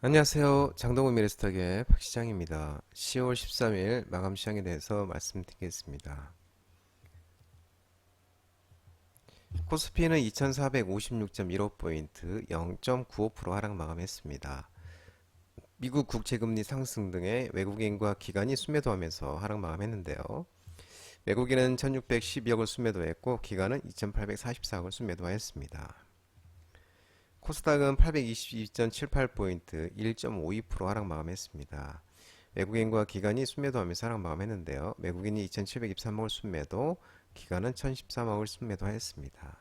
안녕하세요. 장동훈 미래스탁의 박시장입니다. 10월 13일 마감 시장에 대해서 말씀드리겠습니다. 코스피는 2456.15포인트 0.95% 하락 마감했습니다. 미국 국채금리 상승 등의 외국인과 기관이 순매도하면서 하락 마감했는데요. 외국인은 1612억을 순매도했고 기관은 2844억을 순매도하였습니다. 코스닥은 822.78포인트 1.52% 하락 마감했습니다. 외국인과 기관이 순매도하면서 하락 마감했는데요. 외국인이 2723억을 순매도, 기관은 1013억을 순매도하였습니다.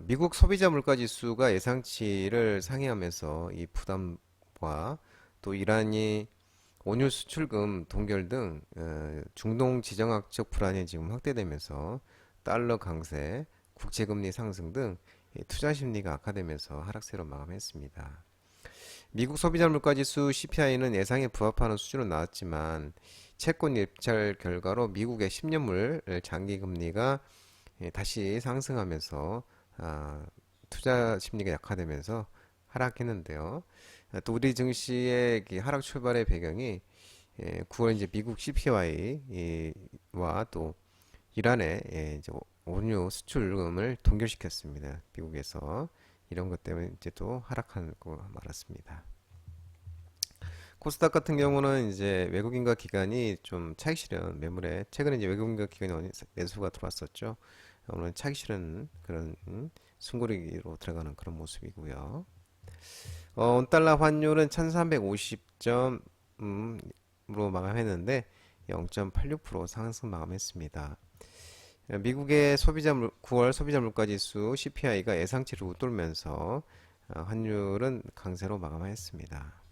미국 소비자 물가지수가 예상치를 상회하면서 이 부담과 또 이란이 원유 수출금 동결 등 중동 지정학적 불안이 지금 확대되면서 달러 강세, 국채금리 상승 등 투자 심리가 악화되면서 하락세로 마감했습니다. 미국 소비자 물가지수 CPI는 예상에 부합하는 수준으로 나왔지만 채권 입찰 결과로 미국의 10년물 장기 금리가 다시 상승하면서 투자 심리가 약화되면서 하락했는데요. 또 우리 증시의 하락 출발의 배경이 9월 이제 미국 CPI와 또 이란의 이제 원유 수출금을 동결시켰습니다. 미국에서 이런 것 때문에 이제 또 하락하고 말았습니다. 코스닥 같은 경우는 이제 외국인과 기관이 좀 차익 실현 매물에 최근에 이제 외국인과 기관이 매수가 들어왔었죠. 오늘 차익 실현 그런 숨고르기로 들어가는 그런 모습이고요. 원달러 환율은 1350점으로 마감했는데 0.86% 상승 마감했습니다. 미국의 9월 소비자 물가지수 CPI가 예상치를 웃돌면서 환율은 강세로 마감했습니다.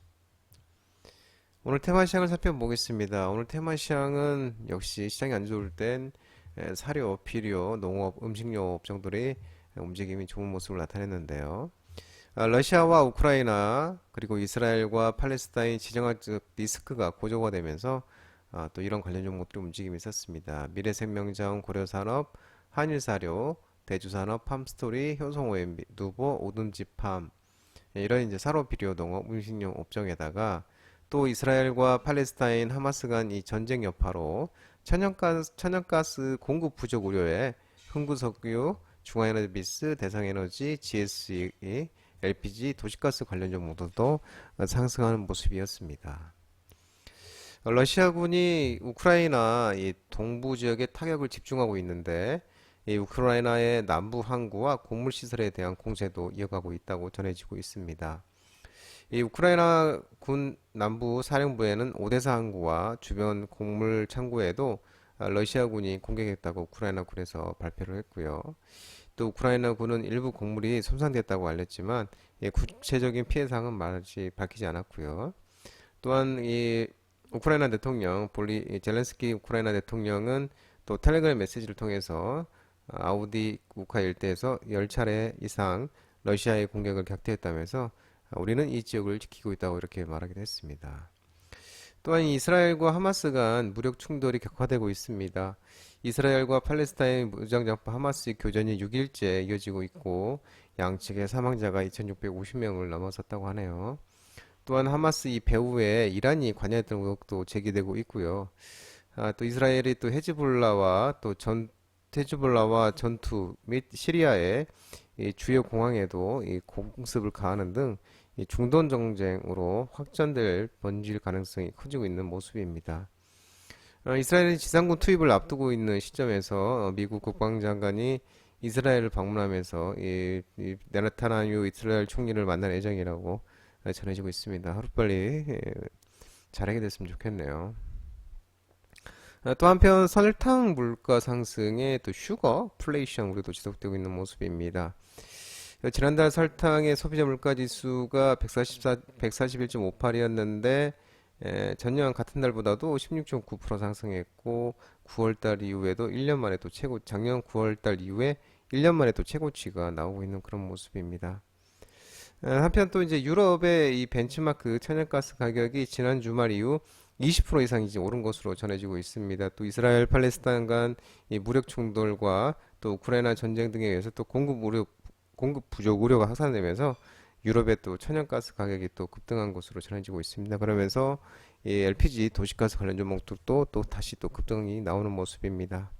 오늘 테마 시장을 살펴보겠습니다. 오늘 테마 시장은 역시 시장이 안 좋을 땐 사료, 비료, 농업, 음식료 업종들이 움직임이 좋은 모습을 나타냈는데요. 러시아와 우크라이나 그리고 이스라엘과 팔레스타인 지정학적 리스크가 고조화되면서 또 이런 관련 종목들이 움직임이 있었습니다. 미래생명자원, 고려산업, 한일사료, 대주산업, 팜스토리, 효성OMB, 누보, 오둔지팜 이런 이제 사료, 비료, 농업, 음식료 업종에다가 또 이스라엘과 팔레스타인, 하마스 간 이 전쟁 여파로 천연가스 공급 부족 우려에 흥구석유, 중화에너지비스, 대상에너지, GSE, LPG, 도시가스 관련 종목들도 상승하는 모습이었습니다. 러시아군이 우크라이나 이 동부 지역에 타격을 집중하고 있는데 이 우크라이나의 남부 항구와 곡물 시설에 대한 공세도 이어가고 있다고 전해지고 있습니다. 이 우크라이나 군 남부 사령부에는 오데사 항구와 주변 곡물 창고에도 러시아군이 공격했다고 우크라이나 군에서 발표를 했고요. 또 우크라이나 군은 일부 곡물이 손상됐다고 알렸지만 구체적인 피해 사항은 밝히지 않았고요. 또한 이 우크라이나 대통령 젤렌스키 우크라이나 대통령은 또 텔레그램 메시지를 통해서 아우디 우카 일대에서 10차례 이상 러시아의 공격을 격퇴했다면서 우리는 이 지역을 지키고 있다고 이렇게 말하기도 했습니다. 또한 이스라엘과 하마스 간 무력 충돌이 격화되고 있습니다. 이스라엘과 팔레스타인 무장장파 하마스의 교전이 6일째 이어지고 있고 양측의 사망자가 2650명을 넘어섰다고 하네요. 또한 하마스 이 배후에 이란이 관여했던 의혹도 제기되고 있고요. 또 이스라엘이 또 헤즈볼라와 전투 및 시리아의 이 주요 공항에도 이 공습을 가하는 등 이 중동 정쟁으로 확전될 번질 가능성이 커지고 있는 모습입니다. 이스라엘이 지상군 투입을 앞두고 있는 시점에서 미국 국방장관이 이스라엘을 방문하면서 이 네타냐후 이스라엘 총리를 만날 예정이라고 전해지고 있습니다. 하루빨리 잘하게 됐으면 좋겠네요. 또 한편 설탕 물가 상승에 또 슈거 플레이션 우려도 지속되고 있는 모습입니다. 지난달 설탕의 소비자 물가지수가 141.58이었는데 전년 같은 달보다도 16.9% 상승했고 9월달 이후에도 1년 만에 또 작년 9월달 이후에 1년 만에 또 최고치가 나오고 있는 그런 모습입니다. 한편 또 이제 유럽의 이 벤치마크 천연가스 가격이 지난 주말 이후 20% 이상 이제 오른 것으로 전해지고 있습니다. 또 이스라엘 팔레스타인 간 이 무력 충돌과 또 우크라이나 전쟁 등에 의해서 또 공급 부족 우려가 확산되면서 유럽의 또 천연가스 가격이 또 급등한 것으로 전해지고 있습니다. 그러면서 이 LPG 도시가스 관련 종목들도 또 다시 또 급등이 나오는 모습입니다.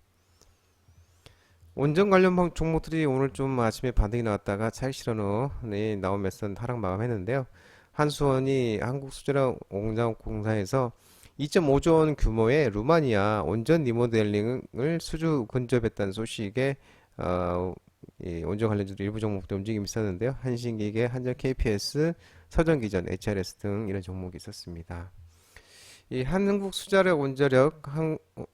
원전 관련 종목들이 오늘 좀 아침에 반등이 나왔다가 차익 실현이 나오면서 하락 마감했는데요. 한수원이 한국수자력 공장공사에서 2.5조 원 규모의 루마니아 원전 리모델링을 수주 근접했다는 소식에 이 원전 관련주도 일부 종목들 움직임이 있었는데요. 한신기계, 한전 KPS, 서전기전, HRS 등 이런 종목이 있었습니다. 이 한국수자력 원자력,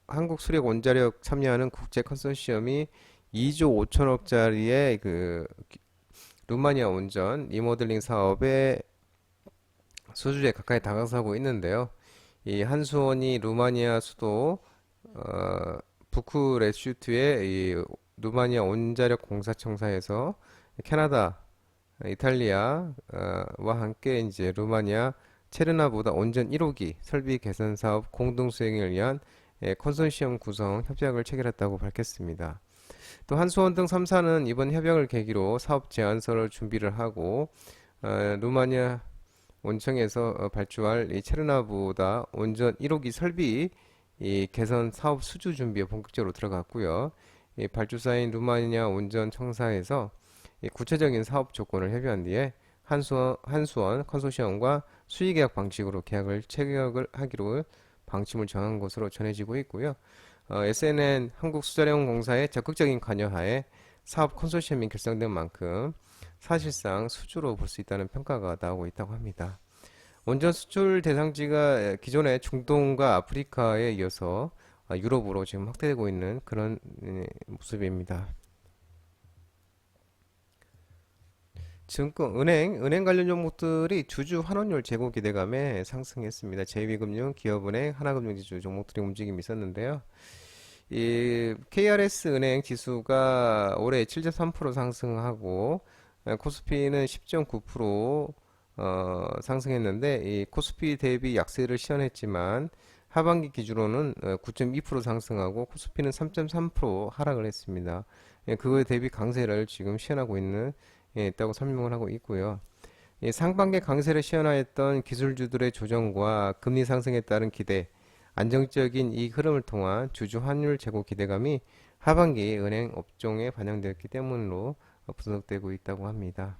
한국수력 원자력 참여하는 국제 컨소시엄이 2조 5천억짜리의 그 루마니아 원전 리모델링 사업에 수주에 가까이 다가서고 있는데요. 이 한수원이 루마니아 수도 부쿠레슈트의 이 루마니아 원자력 공사청사에서 캐나다, 이탈리아와 함께 이제 루마니아 체르나보다 원전 1호기 설비 개선 사업 공동 수행을 위한 컨소시엄 구성 협약을 체결했다고 밝혔습니다. 또 한수원 등 3사는 이번 협약을 계기로 사업 제안서를 준비를 하고 루마니아 원청에서 발주할 이 체르나보다 원전 1호기 설비 이 개선 사업 수주 준비에 본격적으로 들어갔고요. 이 발주사인 루마니아 원전 청사에서 이 구체적인 사업 조건을 협의한 뒤에 한수원 컨소시엄과 수의계약 방식으로 계약을 체결을 하기로 방침을 정한 것으로 전해지고 있고요. SNN 한국수자력공사의 적극적인 관여하에 사업 컨소시엄이 결성된 만큼 사실상 수주로 볼 수 있다는 평가가 나오고 있다고 합니다. 원전 수출 대상지가 기존의 중동과 아프리카에 이어서 유럽으로 지금 확대되고 있는 그런 모습입니다. 증권, 은행 관련 종목들이 주주 환원율 제고 기대감에 상승했습니다. 제2금융, 기업은행, 하나금융지주 종목들이 움직임이 있었는데요. 이 KRS 은행 지수가 올해 7.3% 상승하고 코스피는 10.9% 상승했는데 이 코스피 대비 약세를 시현했지만 하반기 기준으로는 9.2% 상승하고 코스피는 3.3% 하락을 했습니다. 그거에 대비 강세를 지금 시현하고 있다고 설명을 하고 있고요. 상반기 강세를 시현하였던 기술주들의 조정과 금리 상승에 따른 기대, 안정적인 이 흐름을 통한 주주 환율 제고 기대감이 하반기 은행 업종에 반영되었기 때문으로 분석되고 있다고 합니다.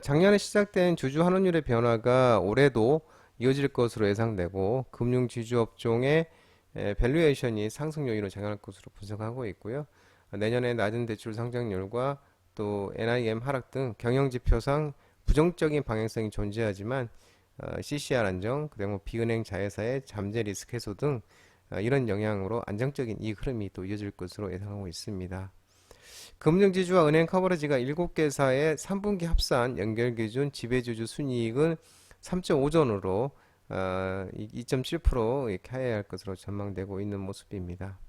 작년에 시작된 주주 환원율의 변화가 올해도 이어질 것으로 예상되고 금융지주 업종의 밸류에이션이 상승 요인으로 작용할 것으로 분석하고 있고요. 내년에 낮은 대출 상장률과 또 NIM 하락 등 경영지표상 부정적인 방향성이 존재하지만 CCR 안정, 그리고 비은행 자회사의 잠재 리스크 해소 등 이런 영향으로 안정적인 이 흐름이 또 이어질 것으로 예상하고 있습니다. 금융지주와 은행 커버리지가 7개사의 3분기 합산 연결기준 지배주주 순이익은 3.5전으로 2.7% 이렇게 하회할 것으로 전망되고 있는 모습입니다.